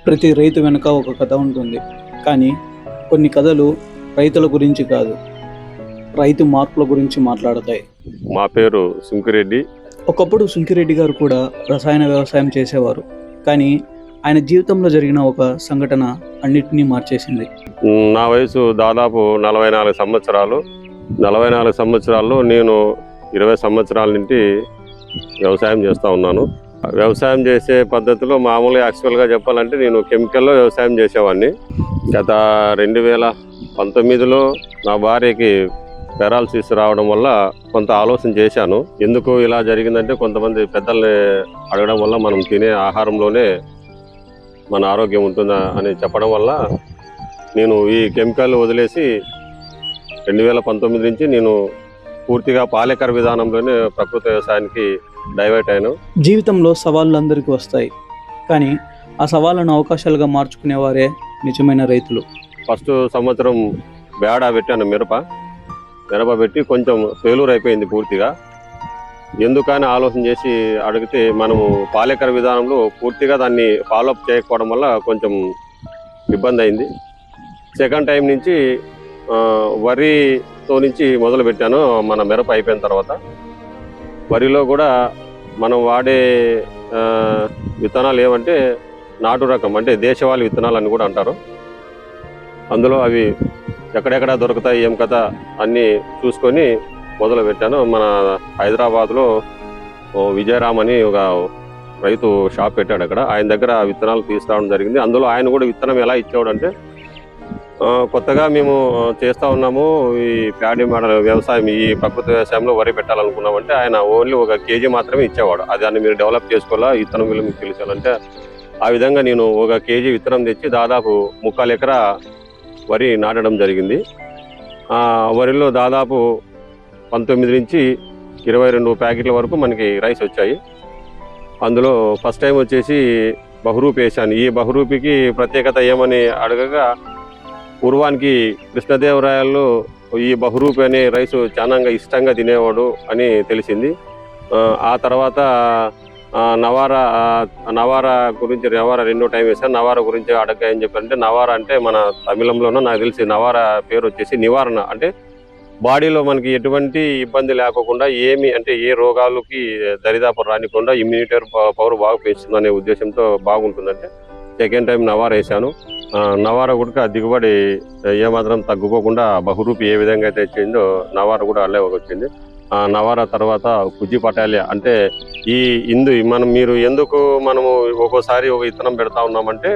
ప్రతి రైతు వెనుక ఒక కథ ఉంటుంది. కానీ కొన్ని కథలు రైతుల గురించి కాదు, రైతు మార్పుల గురించి మాట్లాడతాయి. మా పేరు సుంకిరెడ్డి. ఒకప్పుడు సుంకిరెడ్డి గారు కూడా రసాయన వ్యవసాయం చేసేవారు. కానీ ఆయన జీవితంలో జరిగిన ఒక సంఘటన అన్నిటినీ మార్చేసింది. నా వయసు దాదాపు 44 సంవత్సరాలు. 44 సంవత్సరాల్లో నేను 20 సంవత్సరాల నుండి వ్యవసాయం చేస్తూ ఉన్నాను. వ్యవసాయం చేసే పద్ధతిలో మామూలుగా యాక్చువల్గా చెప్పాలంటే నేను కెమికల్లో వ్యవసాయం చేసేవాడిని. గత 2019లో నా భార్యకి పెరాలసిస్ రావడం వల్ల కొంత ఆలోచన చేశాను. ఎందుకు ఇలా జరిగిందంటే కొంతమంది పెద్దల్ని అడగడం వల్ల మనం తినే ఆహారంలోనే మన ఆరోగ్యం ఉంటుందా అని చెప్పడం వల్ల నేను ఈ కెమికల్ వదిలేసి 2019 నుంచి నేను పూర్తిగా పాలేకర విధానంలోనే ప్రకృతి వ్యవసాయానికి డైవర్ట్ అయ్యాను. జీవితంలో సవాళ్ళు అందరికీ వస్తాయి, కానీ ఆ సవాళ్ళను అవకాశాలుగా మార్చుకునేవారే నిజమైన రైతులు. ఫస్ట్ సంవత్సరం బేడా పెట్టాను, మిరప పెట్టి కొంచెం ఫెయిల్యూర్ అయిపోయింది పూర్తిగా. ఎందుకని ఆలోచన చేసి అడిగితే మనము పాలేకర విధానంలో పూర్తిగా దాన్ని ఫాలోఅప్ చేయకపోవడం వల్ల కొంచెం ఇబ్బంది అయింది. సెకండ్ టైం నుంచి వరితో నుంచి మొదలు పెట్టాను. మన మిరప అయిపోయిన తర్వాత వరిలో కూడా మనం వాడే విత్తనాలు ఏమంటే నాటు రకం, అంటే దేశవాళీ విత్తనాలు అని కూడా అంటారు. అందులో అవి ఎక్కడెక్కడ దొరుకుతాయి ఏం కథ అన్నీ చూసుకొని మొదలు పెట్టాను. మన హైదరాబాద్లో విజయరామ్ అని ఒక రైతు షాప్ పెట్టాడు. అక్కడ ఆయన దగ్గర విత్తనాలు తీసుకురావడం జరిగింది. అందులో ఆయన కూడా విత్తనం ఎలా ఇచ్చేవాడు అంటే, కొత్తగా మేము చేస్తూ ఉన్నాము ఈ ప్యాడీ మోడల్ వ్యవసాయం, ఈ ప్రకృతి వ్యవసాయంలో వరి పెట్టాలనుకున్నామంటే ఆయన ఓన్లీ 1 kg మాత్రమే ఇచ్చేవాడు. అది దాన్ని మీరు డెవలప్ చేసుకోవాలా, విత్తనం విలువ మీకు తెలిసాలంటే ఆ విధంగా నేను 1 kg విత్తనం తెచ్చి దాదాపు 3/4 ఎకరా వరి నాటడం జరిగింది. వరిలో దాదాపు 19 నుంచి 22 ప్యాకెట్ల వరకు మనకి రైస్ వచ్చాయి. అందులో ఫస్ట్ టైం వచ్చేసి బహురూపి వేశాను. ఈ బహురూపికి ప్రత్యేకత ఏమని అడగగా, పూర్వానికి కృష్ణదేవరాయలు ఈ బహురూపి అనే రైసు చాలా ఇష్టంగా తినేవాడు అని తెలిసింది. ఆ తర్వాత నవారా గురించి, నవారా 2వ టైం వేసాను. నవారా గురించి అడగ ఏం చెప్పారంటే, నవారా అంటే మన తమిళంలోనూ నాకు తెలిసి నవారా పేరు వచ్చేసి నివారణ, అంటే బాడీలో మనకి ఎటువంటి ఇబ్బంది లేకోకుండా ఏమి అంటే ఏ రోగాలకి దరిదాపు రానికుండా ఇమ్యూనిటీ పవర్ బాగా పెంచుతుందనే ఉద్దేశంతో బాగుంటుందంటే సెకండ్ టైం నవారా వేసాను. నవారా కూడా దిగుబడి ఏమాత్రం తగ్గుకోకుండా బహురూపి ఏ విధంగా అయితే వచ్చిందో నవారా కూడా అల్లే వచ్చింది. నవారా తర్వాత కుజ్జి పటాలియా, అంటే ఈ మీరు ఎందుకు మనము ఒక్కోసారి ఒక విత్తనం పెడతా ఉన్నామంటే,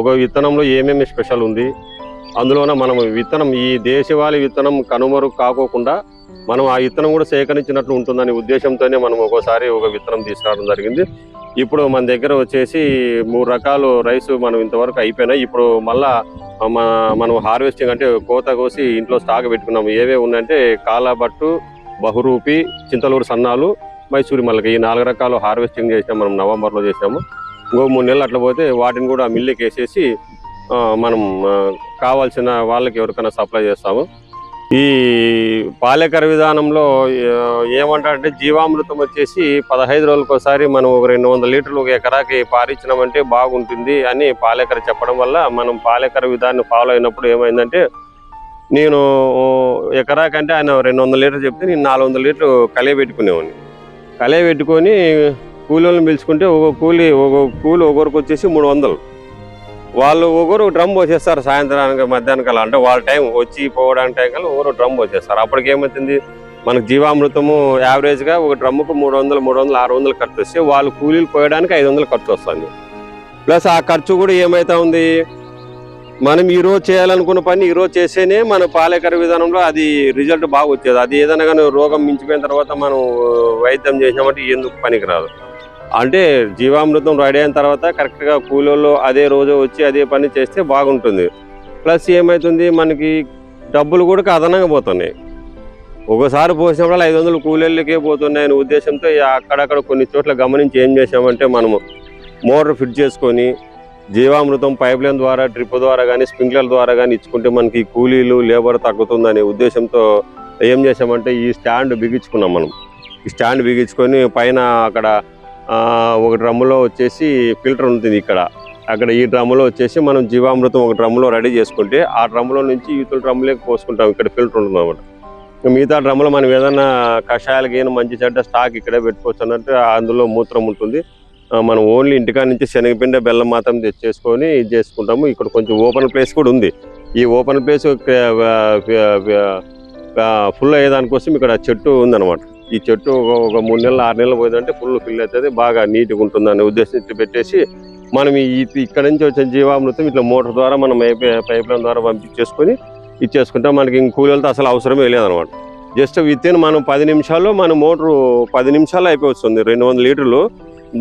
ఒక విత్తనంలో ఏమేమి స్పెషల్ ఉంది, అందులోన మనం విత్తనం ఈ దేశవాళీ విత్తనం కనుమరుగు కాకోకుండా మనం ఆ విత్తనం కూడా సేకరించినట్లు ఉంటుందనే ఉద్దేశంతోనే మనం ఒక్కోసారి ఒక విత్తనం తీసుకురావడం జరిగింది. ఇప్పుడు మన దగ్గర వచ్చేసి 3 రకాలు రైస్ మనం ఇంతవరకు అయిపోయినాయి. ఇప్పుడు మళ్ళా మనం హార్వెస్టింగ్ అంటే కోత కోసి ఇంట్లో స్టాక్ పెట్టుకున్నాము. ఏవే ఉన్నాయంటే కాలాబట్టు, బహురూపి, చింతలూరు సన్నాలు, మైసూరి మల్లకి, ఈ 4 రకాలు హార్వెస్టింగ్ చేసినాము. మనం నవంబర్లో చేసినాము. ఇంకో 3 నెలలు అట్లా పోతే వాటిని కూడా మిల్లుకి వేసేసి మనం కావాల్సిన వాళ్ళకి ఎవరికైనా సప్లై చేస్తాము. ఈ పాలేకర విధానంలో ఏమంటారంటే, జీవామృతం వచ్చేసి 15 రోజులకు ఒకసారి మనం ఒక 200 లీటర్లు ఒక ఎకరాకి పారించినామంటే బాగుంటుంది అని పాలేకర చెప్పడం వల్ల మనం పాలేకర విధాన్ని ఫాలో అయినప్పుడు ఏమైందంటే, నేను ఎకరాకంటే ఆయన 200 లీటర్లు చెప్తే నేను 400 లీటర్లు కలియబెట్టుకునేవాడిని. కలియబెట్టుకొని కూలీలను పిలుచుకుంటే ఒక కూలి ఒకరికి వచ్చేసి 300. వాళ్ళు ఒకరు డ్రమ్ పోసేస్తారు సాయంత్రానికి మధ్యాహ్నం, అంటే వాళ్ళ టైం వచ్చి పోవడానికి టైం కల్లా ఒకరు డ్రమ్ పోసేస్తారు. అప్పటికి ఏమవుతుంది, మనకు జీవామృతము యావరేజ్గా ఒక డ్రమ్ముకు 300, 600 ఖర్చు వస్తే వాళ్ళు కూలీలు పోయడానికి 500 ఖర్చు వస్తుంది. ప్లస్ ఆ ఖర్చు కూడా ఏమవుతా ఉంది, మనం ఈరోజు చేయాలనుకున్న పని ఈరోజు చేస్తేనే మన పాలేకర విధానంలో అది రిజల్ట్ బాగా వచ్చేది. అది ఏదైనా కానీ రోగం మించిపోయిన తర్వాత మనం వైద్యం చేసినామంటే ఎందుకు పనికిరాదు. అంటే జీవామృతం రెడీ అయిన తర్వాత కరెక్ట్గా కూలీల్లో అదే రోజు వచ్చి అదే పని చేస్తే బాగుంటుంది. ప్లస్ ఏమవుతుంది, మనకి డబ్బులు కూడా అదనంగా పోతున్నాయి. ఒకసారి పోసినప్పుడు 500 కూలీలకే పోతున్నాయనే ఉద్దేశంతో అక్కడక్కడ కొన్ని చోట్ల గమనించి ఏం చేసామంటే, మనము మోటార్ ఫిట్ చేసుకొని జీవామృతం పైప్ లైన్ ద్వారా, డ్రిప్ ద్వారా కానీ స్ప్రింక్లర్ ద్వారా కానీ ఇచ్చుకుంటే మనకి కూలీలు లేబర్ తగ్గుతుందనే ఉద్దేశంతో ఏం చేసామంటే, ఈ స్టాండ్ బిగించుకున్నాం. మనం ఈ స్టాండ్ బిగించుకొని పైన అక్కడ ఒక డ్రమ్ములో వచ్చేసి ఫిల్టర్ ఉంటుంది. ఇక్కడ అక్కడ ఈ డ్రమ్ములో వచ్చేసి మనం జీవామృతం ఒక డ్రమ్ములో రెడీ చేసుకుంటే ఆ డ్రమ్ములో నుంచి యూతుల డ్రమ్ములోకి పోసుకుంటాం. ఇక్కడ ఫిల్టర్ ఉంటుంది అనమాట. మిగతా డ్రమ్ములో మనం ఏదైనా కషాయాలకి ఏమైనా మంచి చెడ్డ స్టాక్ ఇక్కడే పెట్టుకోవచ్చు అన్నట్టు అందులో మూత్రం ఉంటుంది. మనం ఓన్లీ ఇంటికా నుంచి శనగపిండి బెల్లం మాత్రం తెచ్చేసుకొని ఇది చేసుకుంటాము. ఇక్కడ కొంచెం ఓపెన్ ప్లేస్ కూడా ఉంది. ఈ ఓపెన్ ప్లేస్ ఫుల్ అయ్యేదానికోసం ఇక్కడ చెట్టు ఉందన్నమాట. ఈ చెట్టు ఒక 3 నెలలు 6 నెలలు పోయిందంటే ఫుల్ ఫిల్ అవుతుంది, బాగా నీట్గా ఉంటుందని ఉద్దేశించి పెట్టేసి మనం ఇక్కడ నుంచి వచ్చే జీవామృతం ఇట్లా మోటార్ ద్వారా మనం పైప్ లైన్ ద్వారా పంపించేసుకొని ఇచ్చేసుకుంటాం. మనకి ఇంక కూలీలతో అసలు అవసరమే లేదనమాట. జస్ట్ విత్ ఇన్ మనం 10 నిమిషాల్లో మన మోటారు 10 నిమిషాల్లో అయిపోతుంది. 200 లీటర్లు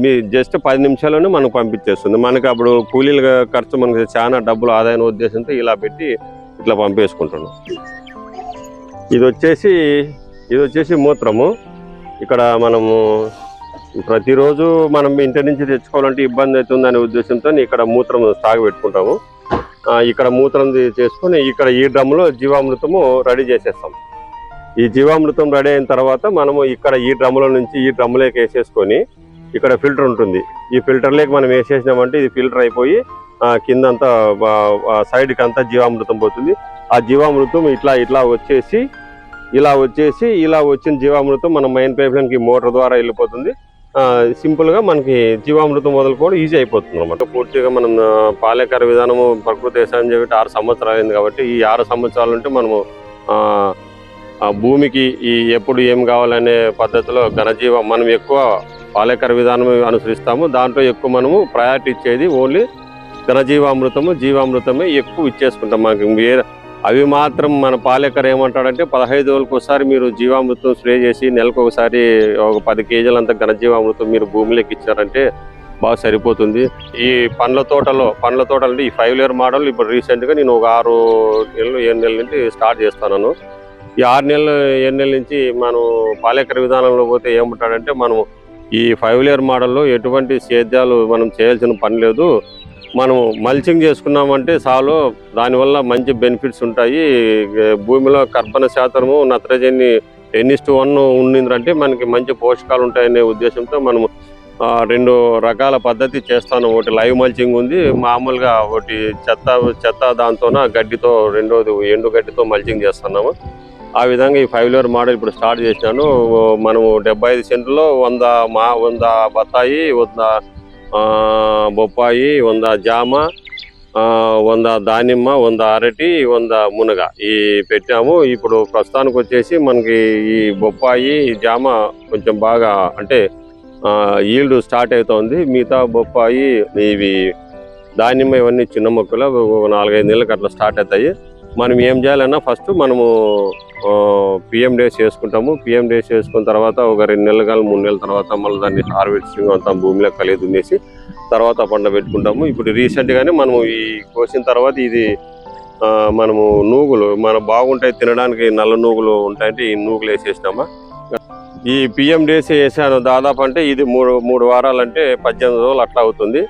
మీ జస్ట్ 10 నిమిషాల్లోనే మనకు పంపించేస్తుంది. మనకి అప్పుడు కూలీల ఖర్చు మనకి చాలా డబ్బులు ఆదాయం ఉద్దేశంతో ఇలా పెట్టి ఇట్లా పంపేసుకుంటున్నాం. ఇది వచ్చేసి మూత్రము. ఇక్కడ మనము ప్రతిరోజు మనం ఇంటి నుంచి తెచ్చుకోవాలంటే ఇబ్బంది అవుతుందనే ఉద్దేశంతో ఇక్కడ మూత్రం స్టాక్ పెట్టుకుంటాము. ఇక్కడ మూత్రం చేసుకొని ఇక్కడ ఈ డ్రమ్లో జీవామృతము రెడీ చేసేస్తాం. ఈ జీవామృతం రెడీ అయిన తర్వాత మనము ఇక్కడ ఈ డ్రమ్ములో నుంచి ఈ డ్రమ్ములోకి వేసేసుకొని ఇక్కడ ఫిల్టర్ ఉంటుంది. ఈ ఫిల్టర్లోకి మనం వేసేసినామంటే ఇది ఫిల్టర్ అయిపోయి కిందంతా సైడ్కి అంతా జీవామృతం పోతుంది. ఆ జీవామృతం ఇట్లా వచ్చేసి ఇలా వచ్చిన జీవామృతం మన మెయిన్ పైప్ లైన్కి మోటార్ ద్వారా వెళ్ళిపోతుంది. సింపుల్గా మనకి జీవామృతం మొదలుకోవడం ఈజీ అయిపోతుంది అన్నమాట. పూర్తిగా మనం పాలేకర విధానము ప్రకృతి వ్యవసాయం చేయబట్టి 6 సంవత్సరాలు అయింది కాబట్టి ఈ 6 సంవత్సరాలు అంటే మనము భూమికి ఎప్పుడు ఏం కావాలనే పద్ధతిలో మనం ఎక్కువ పాలేకర విధానం అనుసరిస్తాము. దాంట్లో ఎక్కువ మనము ప్రయారిటీ ఇచ్చేది ఓన్లీ జీవామృతమే ఎక్కువ ఇచ్చేసుకుంటాం. మనకి అవి మాత్రం మన పాలేకర్ ఏమంటాడంటే 15 రోజులకు ఒకసారి మీరు జీవామృతం స్ప్రే చేసి నెలకు ఒకసారి ఒక 10 కేజీలంతా ఘనజీవామృతం మీరు భూమిలోకి ఇచ్చారంటే బాగా సరిపోతుంది. ఈ పండ్ల తోటలు అంటే ఈ 5 లేయర్ మోడల్ ఇప్పుడు రీసెంట్గా నేను ఒక 6 నెలలు 7 నెలల నుంచి స్టార్ట్ చేస్తాను. ఈ 6 నెలలు 7 నెలల నుంచి మనం పాలేకర విధానంలో పోతే ఏమంటాడంటే మనం ఈ 5 లేయర్ మోడల్లో ఎటువంటి సేద్యాలు మనం చేయాల్సిన పని లేదు. మనం మల్చింగ్ చేసుకున్నామంటే చాలు, దానివల్ల మంచి బెనిఫిట్స్ ఉంటాయి. భూమిలో కర్బన శాతము నత్రజని 10:1 ఉండిందంటే మనకి మంచి పోషకాలు ఉంటాయనే ఉద్దేశంతో మనము 2 రకాల పద్ధతి చేస్తాను. ఒకటి లైవ్ మల్చింగ్ ఉంది, మామూలుగా ఒకటి చెత్త దాంతోన గడ్డితో, రెండోది ఎండు గడ్డితో మల్చింగ్ చేస్తున్నాము. ఆ విధంగా ఈ 5 లేయర్ మోడల్ ఇప్పుడు స్టార్ట్ చేసినాను. మనము 75 సెంట్లో 100 బత్తాయి, 100 బొప్పాయి, 100 జామ, 100 దానిమ్మ, 100 అరటి, 100 మునగ ఈ పెట్టాము. ఇప్పుడు ప్రస్తుతానికి వచ్చేసి మనకి ఈ బొప్పాయి జామ కొంచెం బాగా అంటే ఈల్డ్ స్టార్ట్ అవుతుంది. మిగతా బొప్పాయి ఇవి దానిమ్మ ఇవన్నీ చిన్న మొక్కలు 4-5 నెలలకు అట్లా స్టార్ట్ అవుతాయి. మనం ఏం చేయాలన్నా ఫస్ట్ మనము పిఎం డేస్ చేసుకుంటాము. పిఎం డేస్ చేసుకున్న తర్వాత ఒక 2 నెలలు 3 నెలల తర్వాత మళ్ళీ దాన్ని హార్వెస్టింగ్ అంతా భూమిలో కలిగి దున్నేసి తర్వాత పంట పెట్టుకుంటాము. ఇప్పుడు రీసెంట్గానే మనము ఈ కోసిన తర్వాత ఇది మనము నూగులు బాగుంటాయి తినడానికి, నల్ల నూగులు ఉంటాయంటే ఈ నూగులు వేసేసినామా. ఈ పిఎం డేస్ వేసాను దాదాపు అంటే ఇది 3 వారాలు అంటే 18 రోజులు అట్లా అవుతుంది.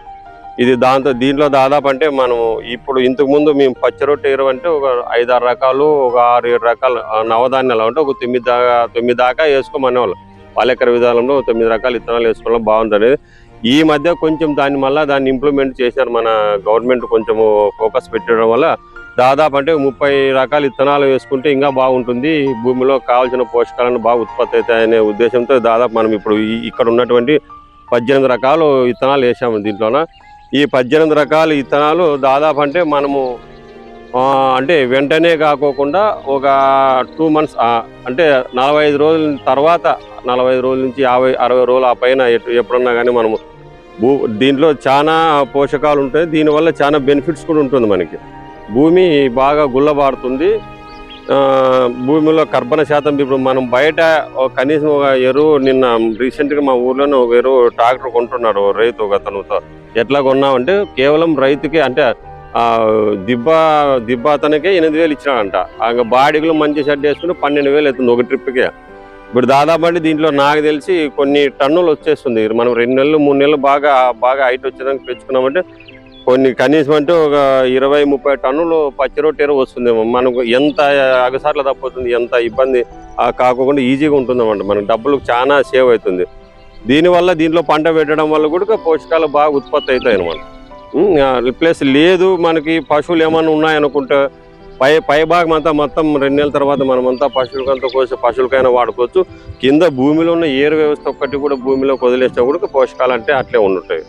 ఇది దీంట్లో దాదాపు అంటే మనం ఇప్పుడు ఇంతకుముందు మేము పచ్చిరొట్టె ఎరువు అంటే ఒక 5-6 రకాలు, ఒక 6-7 రకాలు నవధాన్యాలు అంటే ఒక 9 దాకా వేసుకోమనేవాళ్ళు. పాలేకర విధానంలో 9 రకాల విత్తనాలు వేసుకోవడం బాగుంటుంది. ఈ మధ్య కొంచెం దాన్ని ఇంప్లిమెంట్ చేశారు. మన గవర్నమెంట్ కొంచెము ఫోకస్ పెట్టడం వల్ల దాదాపు అంటే 30 రకాల విత్తనాలు వేసుకుంటే ఇంకా బాగుంటుంది. భూమిలో కావాల్సిన పోషకాలను బాగా ఉత్పత్తి అవుతాయనే ఉద్దేశంతో దాదాపు మనం ఇప్పుడు ఇక్కడ ఉన్నటువంటి 18 రకాలు విత్తనాలు వేసాము. దీంట్లోన ఈ 18 రకాల విత్తనాలు దాదాపు అంటే మనము అంటే వెంటనే కాకోకుండా ఒక 2 months అంటే 45 రోజుల తర్వాత 45 రోజుల నుంచి 50-60 రోజులు ఆ పైన ఎప్పుడన్నా కానీ మనము దీంట్లో చాలా పోషకాలు ఉంటాయి. దీనివల్ల చాలా బెనిఫిట్స్ కూడా ఉంటుంది. మనకి భూమి బాగా గుల్లబారుతుంది. భూమిలో కర్బన శాతం ఇప్పుడు మనం బయట కనీసం ఒక ఎరువు నిన్న రీసెంట్గా మా ఊర్లోనే ఒక ఎరువు ట్రాక్టర్ కొంటున్నాడు రైతు ఒక అతనుతో. ఎట్లా కొన్నామంటే కేవలం రైతుకి అంటే దిబ్బ అతనికే 8,000 ఇచ్చినాడంట. ఇంకా బాడీలు మంచి షెడ్ వేసుకుని 12,000 అవుతుంది ఒక ట్రిప్కే. ఇప్పుడు దాదాపు అంటే దీంట్లో నాకు తెలిసి కొన్ని టన్నులు వచ్చేస్తుంది. మనం 2 నెలలు 3 నెలలు బాగా హైట్ వచ్చేదానికి పెంచుకున్నామంటే కొన్ని కనీసం అంటే ఒక 20-30 టన్నులు పచ్చి రొట్టె ఎరువు వస్తుందేమో. మనకు ఎంత అగసార్లు తప్పుతుంది, ఎంత ఇబ్బంది కాకుండా ఈజీగా ఉంటుందన్నమాట. మనకు డబ్బులు చాలా సేవ్ అవుతుంది. దీనివల్ల దీంట్లో పంట పెట్టడం వల్ల కూడా పోషకాలు బాగా ఉత్పత్తి అవుతాయి అన్నమాట. ప్లస్ లేదు మనకి పశువులు ఏమన్నా ఉన్నాయనుకుంటే పై భాగం అంతా మొత్తం 2 నెలల తర్వాత మనమంతా పశువులకంతా కోసి పశువులకైనా వాడుకోవచ్చు. కింద భూమిలో ఉన్న ఏరు వ్యవస్థ ఒక్కటి కూడా భూమిలో వదిలేసినా కూడా పోషకాలు అంటే అట్లే ఉండుంటాయి.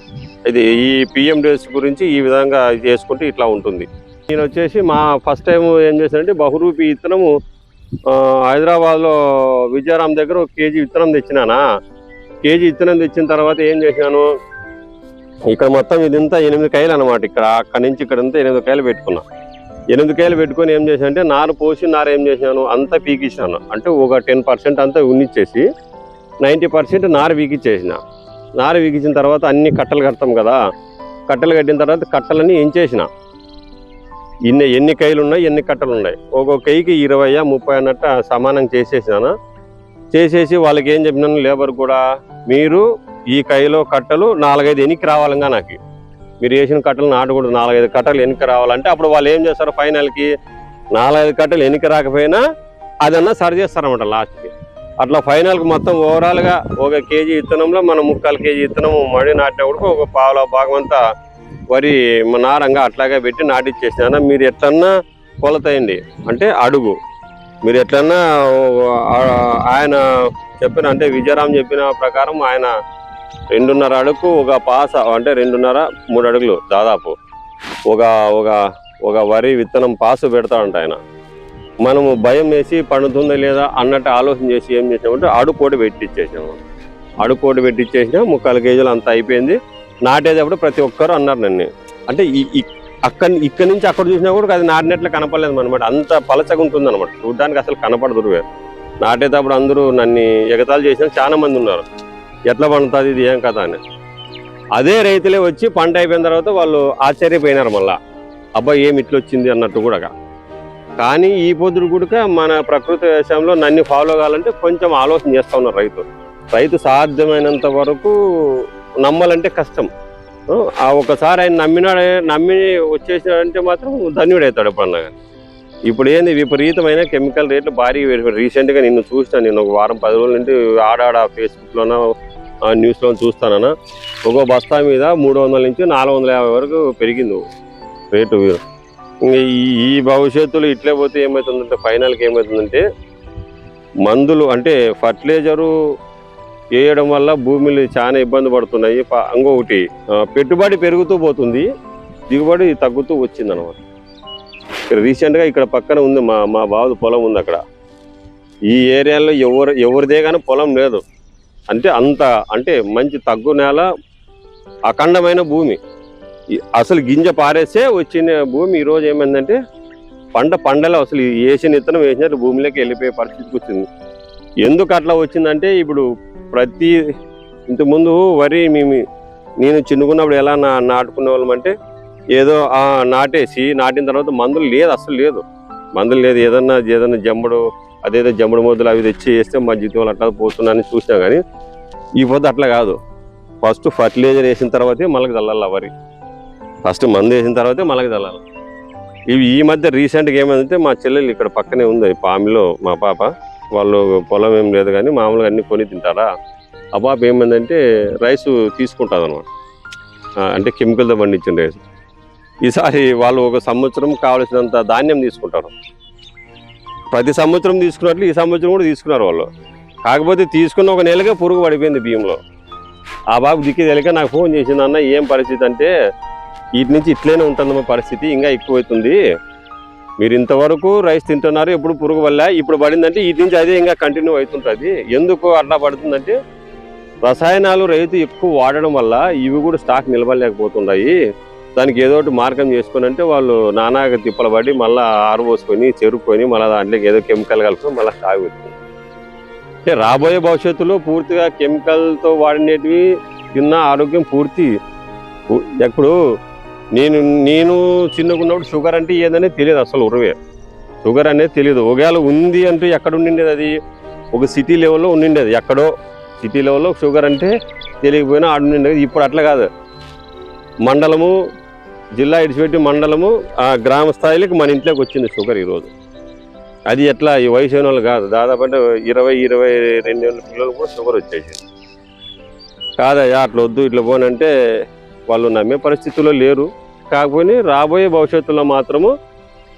ఇది ఈ PMDS గురించి ఈ విధంగా చేసుకుంటే ఇట్లా ఉంటుంది. నేను వచ్చేసి మా ఫస్ట్ టైం ఏం చేశానంటే బహురూపి విత్తనము హైదరాబాద్లో విజయరామ్ దగ్గర 1 కేజీ విత్తనం తెచ్చినానా. కేజీ విత్తనం తెచ్చిన తర్వాత ఏం చేసినాను, ఇక్కడ మొత్తం ఇదంతా 8 కాయలు అనమాట. ఇక్కడ అక్కడి నుంచి ఇక్కడంతా 8 కాయలు పెట్టుకున్నా. 8 కాయలు పెట్టుకొని ఏం చేశానంటే నారు పోసి నారు ఏం చేసినాను అంతా పీకిచ్చాను. అంటే ఒక 10% అంతా ఉన్నిచ్చేసి 90% నారు పీకిచ్చేసిన. నారు పీకించిన తర్వాత అన్ని కట్టలు కడతాం కదా, కట్టలు కట్టిన తర్వాత కట్టలన్నీ ఎంచేసిన. ఎన్ని కాయలు ఉన్నాయి, ఎన్ని కట్టలు ఉన్నాయి, ఒక్కొక్క కాయకి 20, 30 అన్నట్టు సమానంగా చేసేసినాను. చేసేసి వాళ్ళకి ఏం చెప్పినాను, లేబర్ కూడా మీరు ఈ కాయలో కట్టలు 4-5 ఎనికి రావాలంగా, నాకు మీరు వేసిన కట్టలు నాటకూడదు, 4-5 కట్టలు ఎనికి రావాలంటే అప్పుడు వాళ్ళు ఏం చేస్తారు, ఫైనల్కి 4-5 కట్టలు ఎనికి రాకపోయినా అదన్నా సరి చేస్తారన్నమాట లాస్ట్కి. అట్లా ఫైనల్కి మొత్తం ఓవరాల్గా 1 కేజీ విత్తనంలో మనం 3/4 కేజీ విత్తనం మడి నాటినప్పుడు ఒక పావుల భాగం అంతా వరి నారంగా అట్లాగే పెట్టి నాటిచ్చేసినా. మీరు ఎట్లన్నా కొలతయండి, అంటే అడుగు మీరు ఎట్లన్నా ఆయన చెప్పిన అంటే విజయరామ్ చెప్పిన ప్రకారం ఆయన 2.5 అడుగు ఒక పాస అంటే 2.5-3 అడుగులు దాదాపు ఒక వరి విత్తనం పాసు పెడతాడంట ఆయన. మనము భయం వేసి పండుతుందా లేదా అన్నట్టు ఆలోచన చేసి ఏం చేసినామంటే అడుకోటి పెట్టిచ్చేసినాము. అడుకోటి పెట్టిచ్చేసినా 3/4 కేజీలు అంతా అయిపోయింది. నాటేటప్పుడు ప్రతి ఒక్కరు అన్నారు నన్ను, అంటే ఇక్కడి నుంచి అక్కడ చూసినా కూడా అది నాటినట్లు కనపడలేదు అనమాట. అంత పలచగా ఉంటుంది అనమాట, చూడడానికి అసలు కనపడదు. నాటేటప్పుడు అందరూ నన్ను ఎగతాళి చేసిన చాలా మంది ఉన్నారు, ఎట్లా పండుతుంది ఇది ఏం కదా అని. అదే రైతులే వచ్చి పంట అయిపోయిన తర్వాత వాళ్ళు ఆశ్చర్యపోయినారు మళ్ళా, అబ్బాయి ఏమి ఇట్లా వచ్చింది అన్నట్టు కూడా. కానీ ఈ పొద్దుడు కూడా మన ప్రకృతి వ్యవసాయంలో నన్ను ఫాలో కావాలంటే కొంచెం ఆలోచన చేస్తూ ఉన్నారు రైతు సాధ్యమైనంత వరకు నమ్మాలంటే కష్టం. ఆ ఒకసారి ఆయన నమ్మి వచ్చేసినాడంటే మాత్రం ధన్యుడవుతాడు ఎప్పుడన్నా. ఇప్పుడు ఏంది విపరీతమైన కెమికల్ రేట్లు భారీ. రీసెంట్గా నిన్ను చూసినా, నేను ఒక వారం 10 రోజుల నుండి ఆడాడ ఫేస్బుక్లోనో న్యూస్లో చూస్తానన్నా, ఒక బస్తా మీద 300 నుంచి 450 వరకు పెరిగింది రేటు. ఈ భవిష్యత్తులో ఇట్లే పోతే ఏమవుతుందంటే ఫైనల్కి ఏమవుతుందంటే మందులు అంటే ఫర్టిలైజరు వేయడం వల్ల భూమిలు చాలా ఇబ్బంది పడుతున్నాయి. ఇంకొకటి పెట్టుబడి పెరుగుతూ పోతుంది, దిగుబడి తగ్గుతూ వచ్చింది అనమాట. ఇక్కడ రీసెంట్గా ఇక్కడ పక్కన ఉంది మా బావది పొలం ఉంది. అక్కడ ఈ ఏరియాలో ఎవరిదే కానీ పొలం లేదు. అంటే మంచి తగ్గు నేల, అఖండమైన భూమి, అసలు గింజ పారేస్తే వచ్చిన భూమి ఈరోజు ఏమైందంటే పంటలో అసలు వేసిన విత్తనం వేసినట్టు భూమిలోకి వెళ్ళిపోయే పరిస్థితికి వచ్చింది. ఎందుకు అట్లా వచ్చిందంటే ఇప్పుడు ఇంతకుముందు వరి నేను చిన్నకున్నప్పుడు ఎలా నాటుకునే వాళ్ళం అంటే ఏదో నాటిన తర్వాత మందులు లేదు, అసలు లేదు మందులు లేదు. ఏదన్నా జమ్మడు మొదలు అవి తెచ్చి వేస్తే మా జీవితంలో అట్లా పోతున్నానని చూసినా కానీ ఈ పొద్దు అట్లా కాదు. ఫస్ట్ ఫర్టిలైజర్ వేసిన తర్వాతే మళ్ళీ చల్లాలి వరి, ఫస్ట్ మందు వేసిన తర్వాతే మళ్ళీ చల్లాలి. ఈ మధ్య రీసెంట్గా ఏమైందంటే మా చెల్లెలు ఇక్కడ పక్కనే ఉంది పామిలో, మా పాప వాళ్ళు పొలం ఏం లేదు కానీ మామూలుగా అన్ని కొని తింటారా. ఆ పాప ఏమైందంటే రైస్ తీసుకుంటుంది అనమాట, అంటే కెమికల్తో పండించిన రైస్. ఈసారి వాళ్ళు 1 సంవత్సరం కావాల్సినంత ధాన్యం తీసుకుంటారు. ప్రతి సంవత్సరం తీసుకున్నట్లు ఈ సంవత్సరం కూడా తీసుకున్నారు వాళ్ళు. కాకపోతే తీసుకున్న 1 నెలకే పురుగు పడిపోయింది బియ్యంలో. ఆ బాబు దిక్కి తెలియక నాకు ఫోన్ చేసింది, అన్న ఏం పరిస్థితి అంటే వీటి నుంచి ఇట్లనే ఉంటుందమ్మా పరిస్థితి, ఇంకా ఎక్కువైతుంది, మీరు ఇంతవరకు రైస్ తింటున్నారు, ఎప్పుడు పురుగు వల్ల ఇప్పుడు పడిందంటే వీటి నుంచి అదే ఇంకా కంటిన్యూ అవుతుంటుంది. ఎందుకు అట్లా పడుతుందంటే రసాయనాలు రైతు ఎక్కువ వాడడం వల్ల ఇవి కూడా స్టాక్ నిలబడలేకపోతున్నాయి. దానికి ఏదో ఒకటి మార్గం చేసుకొని అంటే వాళ్ళు నానాగా తిప్పలు పడి మళ్ళీ ఆరబోసుకొని చెరుక్కొని మళ్ళీ దాంట్లోకి ఏదో కెమికల్ కలుపుకొని మళ్ళీ స్టాక్ పెట్టుకుంది. అంటే రాబోయే భవిష్యత్తులో పూర్తిగా కెమికల్తో వాడినవి తిన్న ఆరోగ్యం పూర్తి. ఇప్పుడు నేను చిన్నకున్నప్పుడు షుగర్ అంటే ఏదనేది తెలియదు, అసలు షుగర్ అనేది తెలియదు. ఒకవేళ ఉంది అంటే ఎక్కడ ఉండిండేది, అది ఒక సిటీ లెవెల్లో ఉండిండేది, ఎక్కడో సిటీ లెవెల్లో షుగర్ అంటే తెలియకపోయినా ఆడ ఉండిండేది. ఇప్పుడు అట్లా కాదు, మండలము, జిల్లా ఇడిచిపెట్టి మండలము, గ్రామ స్థాయిలోకి మన ఇంట్లోకి వచ్చింది షుగర్ ఈరోజు. అది ఎట్లా ఈ వయసు అయిన వాళ్ళు కాదు, దాదాపు అంటే 20-22 ఏళ్ళ పిల్లలు కూడా షుగర్ వచ్చేసింది. కాదయ్యా అట్లా వద్దు, ఇట్లా పోనంటే వాళ్ళు నమ్మే పరిస్థితుల్లో లేరు. కాకపోతే రాబోయే భవిష్యత్తులో మాత్రము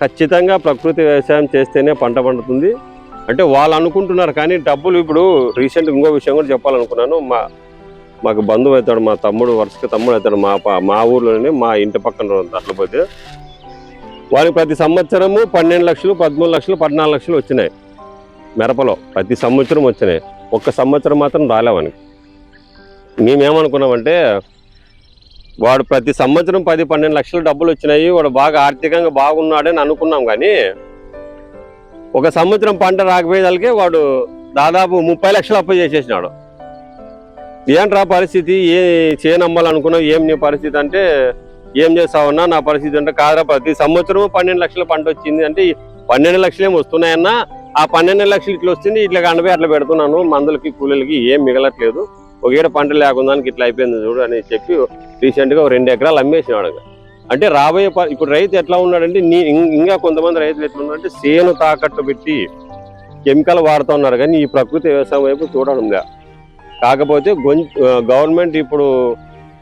ఖచ్చితంగా ప్రకృతి వ్యవసాయం చేస్తేనే పంట పండుతుంది అంటే వాళ్ళు అనుకుంటున్నారు. కానీ డబ్బులు ఇప్పుడు రీసెంట్ ఇంకో విషయం కూడా చెప్పాలనుకున్నాను. మాకు బంధువు అవుతాడు, మా తమ్ముడు, వరుసగా తమ్ముడు అవుతాడు, మా ఊర్లోనే మా ఇంటి పక్కన అట్లా పోతే వాళ్ళకి ప్రతి సంవత్సరము 12 లక్షలు, 13 లక్షలు, 14 లక్షలు వచ్చినాయి మిరపలో. ప్రతి సంవత్సరం వచ్చినాయి. ఒక్క సంవత్సరం మాత్రం రాలేవని. మేమేమనుకున్నామంటే వాడు ప్రతి సంవత్సరం 10-12 లక్షలు డబ్బులు వచ్చినాయి, వాడు బాగా ఆర్థికంగా బాగున్నాడని అనుకున్నాం. కానీ ఒక సంవత్సరం పంట రాకపోయేదానికే వాడు దాదాపు 30 లక్షలు అప్పు చేసేసినాడు. ఏంట్రా పరిస్థితి, చేను అమ్మాలనుకున్నావు, ఏం నీ పరిస్థితి అంటే ఏం చేస్తావన్నా నా పరిస్థితి అంటే, కాదురా ప్రతి సంవత్సరం 12 లక్షల పంట వచ్చింది అంటే 12 లక్షలు ఏమి వస్తున్నాయన్నా, ఆ 12 లక్షలు ఇట్లా వస్తుంది, ఇట్లా కనబడి అట్లా పెడుతున్నాను, మందులకి కూలీలకి ఏం మిగలట్లేదు, ఒక పంట లేకుండా ఇట్లా అయిపోయింది చూడు అని చెప్పి రీసెంట్గా 2 ఎకరాలు అమ్మేసినాడు. అంటే రాబోయే ఇప్పుడు రైతు ఎట్లా ఉన్నాడంటే, ఇంకా కొంతమంది రైతులు ఎట్లా ఉన్నారంటే చేను తాకట్టు పెట్టి కెమికల్ వాడుతూ ఉన్నారు. కానీ ఈ ప్రకృతి వ్యవసాయం వైపు చూడడం లే. కాకపోతే గవర్నమెంట్ ఇప్పుడు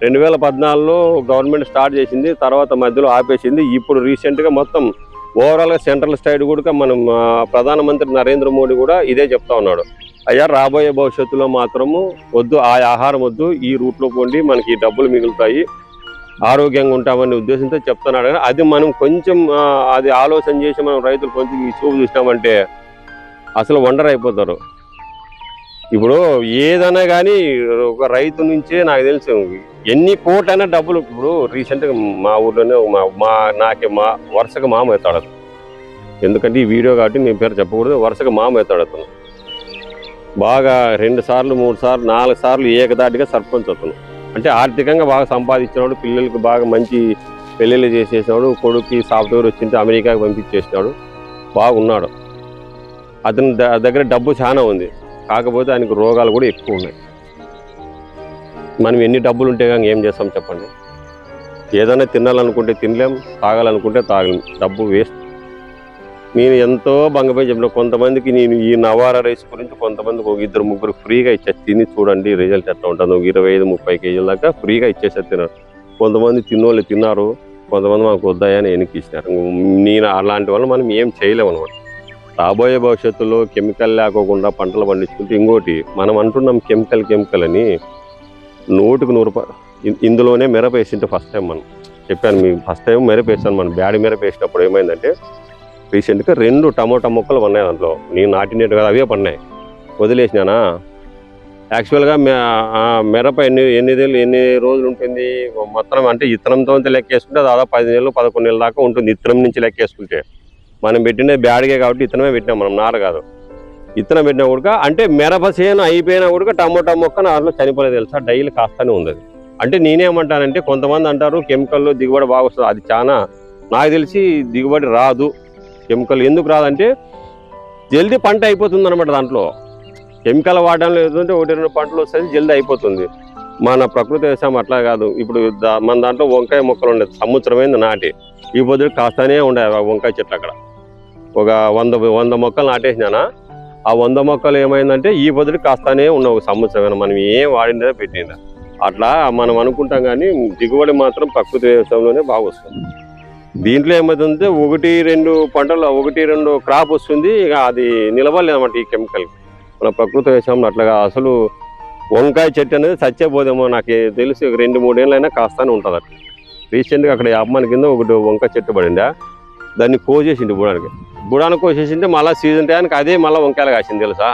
2014లో గవర్నమెంట్ స్టార్ట్ చేసింది, తర్వాత మధ్యలో ఆపేసింది. ఇప్పుడు రీసెంట్గా మొత్తం ఓవరాల్గా సెంట్రల్ స్టైడ్ కూడా మనం ప్రధానమంత్రి నరేంద్ర మోడీ కూడా ఇదే చెప్తా ఉన్నాడు. అయ్యా రాబోయే భవిష్యత్తులో మాత్రము వద్దు, ఆ ఆహారం వద్దు, ఈ రూట్లో పోండి, మనకి డబ్బులు మిగులుతాయి, ఆరోగ్యంగా ఉంటామనే ఉద్దేశంతో చెప్తున్నాడు. కానీ అది మనం కొంచెం అది ఆలోచన చేసి మనం రైతులు కొంచెం ఈ చూపు చూసినామంటే అసలు వండర్ అయిపోతారు. ఇప్పుడు ఏదైనా కానీ ఒక రైతు నుంచే నాకు తెలుసు ఎన్ని కోట్లైనా డబ్బులు. ఇప్పుడు రీసెంట్గా మా ఊర్లోనే మా వరుసగా మామ అవుతాడు. ఎందుకంటే ఈ వీడియో కాబట్టి నేను పేరు చెప్పకూడదు. వరుసగా మామ అవుతాడు అతను. బాగా 2 సార్లు 3 సార్లు 4 సార్లు ఏకదాటిగా సర్పంచ్ అతను. అంటే ఆర్థికంగా బాగా సంపాదించినాడు, పిల్లలకు బాగా మంచి పెళ్ళిళ్ళు చేసేసినాడు, కొడుకు సాఫ్ట్వేర్ వచ్చింటే అమెరికాకి పంపించేసినాడు, బాగున్నాడు. అతని దగ్గర డబ్బు చాలా ఉంది. కాకపోతే ఆయనకు రోగాలు కూడా ఎక్కువ ఉన్నాయి. మనం ఎన్ని డబ్బులు ఉంటే కానీ ఏం చేస్తాం చెప్పండి. ఏదైనా తినాలనుకుంటే తినలేం, తాగాలనుకుంటే తాగలేం, డబ్బు వేస్ట్. నేను ఎంతో బంగపోయి చెప్పిన కొంతమందికి, నేను ఈ నవారా రైస్ గురించి కొంతమందికి 2-3 ఫ్రీగా ఇచ్చేసి తిని చూడండి రిజల్ట్ ఎట్లా ఉంటుంది. 25-30 కేజీల దాకా ఫ్రీగా ఇచ్చేసారు తిన్నారు. కొంతమంది తిన్నోళ్ళు తిన్నారు, కొంతమంది మాకు వద్దాయని వెనక్కి ఇచ్చినారు. నేను అలాంటి వల్ల మనం ఏం చేయలేము అనమాట. రాబోయే భవిష్యత్తులో కెమికల్ లేకోకుండా పంటలు పండించుకుంటే, ఇంకోటి మనం అంటున్నాం కెమికల్ అని, 100% ఇందులోనే మిరప వేసింటే ఫస్ట్ టైం మనం చెప్పాను మీకు, ఫస్ట్ టైం మిరప వేసాను. మనం బ్యాడి మిరప వేసినప్పుడు ఏమైందంటే రీసెంట్గా 2 టమోటా మొక్కలు పడినాయి దాంట్లో. నేను నాటినట్టు కదా అవే పడినాయి, వదిలేసినానా. యాక్చువల్గా మిరప ఎన్ని రోజులు ఉంటుంది మొత్తం అంటే ఇత్తనంతో లెక్కేసుకుంటే దాదాపు 10 నెలలు 11 నెలల దాకా ఉంటుంది. ఇత్తనం నుంచి లెక్కేసుకుంటే మనం పెట్టినది బ్యాడ్గే కాబట్టి ఇత్తనమే పెట్టినాం మనం, నార కాదు. ఇత్తనం పెట్టినా కూడా అంటే మిరప చేను అయిపోయినా కూడా టమోటా మొక్క నాలో చనిపోలేదు తెలుసా, డైలీ కాస్తూనే ఉంది. అంటే నేనేమంటానంటే కొంతమంది అంటారు కెమికల్లో దిగుబడి బాగా వస్తుంది, అది చాలా నాకు తెలిసి దిగుబడి రాదు. కెమికల్ ఎందుకు రాదంటే జల్దీ పంట అయిపోతుంది అనమాట. దాంట్లో కెమికల్ వాడడంలో ఏదంటే 1-2 పంటలు వస్తుంది, జల్దీ అయిపోతుంది. మన ప్రకృతి వ్యవసాయం అట్లా కాదు. ఇప్పుడు మన దాంట్లో వంకాయ మొక్కలు ఉండేది, సంవత్సరమైంది నాటి, ఈ పొద్దుకు కాస్తానే ఉండే వంకాయ చెట్లు. అక్కడ ఒక 100 మొక్కలు నాటేసినానా, ఆ 100 మొక్కలు ఏమైందంటే ఈ పొద్దుకు కాస్తానే ఉన్న ఒక సంవత్సరమైన మనం ఏం వాడిందా పెట్టిందా. అట్లా మనం అనుకుంటాం, కానీ దిగుబడి మాత్రం ప్రకృతి వ్యవసాయంలోనే బాగా వస్తుంది. దీంట్లో ఏమవుతుందంటే 1-2 పంటలు 1-2 క్రాప్ వస్తుంది, ఇక అది నిలబడలేదన్నమాట ఈ కెమికల్. మన ప్రకృతి వ్యవసాయంలో అట్లాగా అసలు వంకాయ చెట్టు అనేది చచ్చేపోదేమో నాకు తెలిసి 2-3 ఏళ్ళైనా కాస్తానే ఉంటుంది. అట్లా రీసెంట్గా అక్కడ అమ్మాని కింద ఒకటి వంకాయ చెట్టు పడిందా, దాన్ని కోసేసింది బుడానికి కోసేసింటే మళ్ళీ సీజన్ టైంకి అదే మళ్ళీ వంకాయలు కాసింది తెలుసా.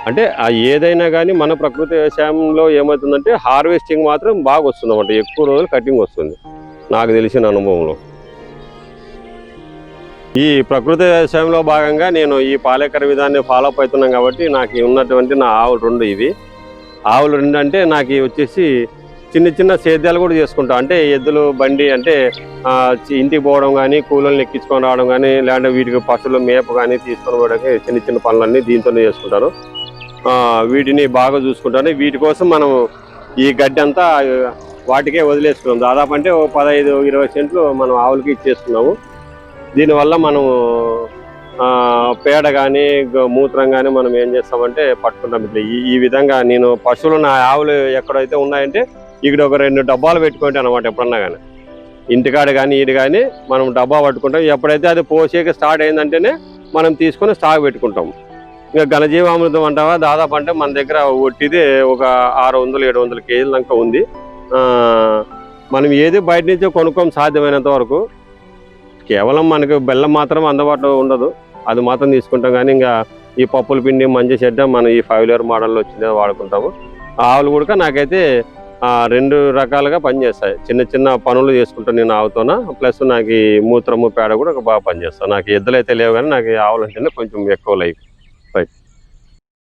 అంటే ఏదైనా కానీ మన ప్రకృతి వ్యవసాయంలో ఏమవుతుందంటే హార్వెస్టింగ్ మాత్రం బాగా వస్తుంది అన్నమాట, ఎక్కువ రోజులు కటింగ్ వస్తుంది నాకు తెలిసిన అనుభవంలో. ఈ ప్రకృతి వ్యవసాయంలో భాగంగా నేను ఈ పాలేకర విధాన్ని ఫాలో అప్ అవుతున్నాం కాబట్టి నాకు ఉన్నటువంటి నా ఆవులు 2 ఇవి. ఆవులు 2 అంటే నాకు వచ్చేసి చిన్న సేద్యాలు కూడా చేసుకుంటాం. అంటే ఎద్దులు బండి అంటే ఇంటికి పోవడం కానీ, కూలీలను ఎక్కించుకొని రావడం కానీ, లేదంటే వీటికి పశువులు మేప కానీ తీసుకొని పోవడానికి చిన్న పనులన్నీ దీంతోనే చేసుకుంటారు. వీటిని బాగా చూసుకుంటాను. వీటి కోసం మనం ఈ గడ్డి అంతా వాటికే వదిలేసుకున్నాం. దాదాపు అంటే 15-20 సెంట్లు మనం ఆవులకి ఇచ్చేసుకున్నాము. దీనివల్ల మనం పేడ కానీ మూత్రం కానీ మనం ఏం చేస్తామంటే పట్టుకుంటాం. ఇట్లా ఈ విధంగా నేను పశువులు నా ఆవులు ఎక్కడైతే ఉన్నాయంటే ఇక్కడ ఒక 2 డబ్బాలు పెట్టుకుంటే అనమాట ఎప్పుడన్నా కానీ ఇంటికాడ కానీ ఈడు కానీ మనం డబ్బా పట్టుకుంటాం. ఎప్పుడైతే అది పోసేకి స్టార్ట్ అయిందంటేనే మనం తీసుకొని స్టాక్ పెట్టుకుంటాం. ఇంకా ఘనజీవామృతం అంటావా దాదాపు అంటే మన దగ్గర ఒట్టిది ఒక 600-700 కేజీల దాకా ఉంది. మనం ఏది బయట నుంచో కొనుక్కోం సాధ్యమైనంత వరకు. కేవలం మనకు బెల్లం మాత్రం అందుబాటులో ఉండదు, అది మాత్రం తీసుకుంటాం. కానీ ఇంకా ఈ పప్పుల పిండి మంచి చెడ్డ మనం ఈ 5 లీటర్ మోడల్లో వచ్చిందే వాడుకుంటాము. ఆవులు కూడా నాకైతే 2 రకాలుగా పనిచేస్తాయి. చిన్న చిన్న పనులు చేసుకుంటాను నేను ఆవుతోన, ప్లస్ నాకు ఈ మూత్రము పేడ కూడా బాగా పనిచేస్తాను. నాకు ఎద్దులు అయితే లేవు కానీ నాకు ఆవులు అంటేనే కొంచెం ఎక్కువ లైక్.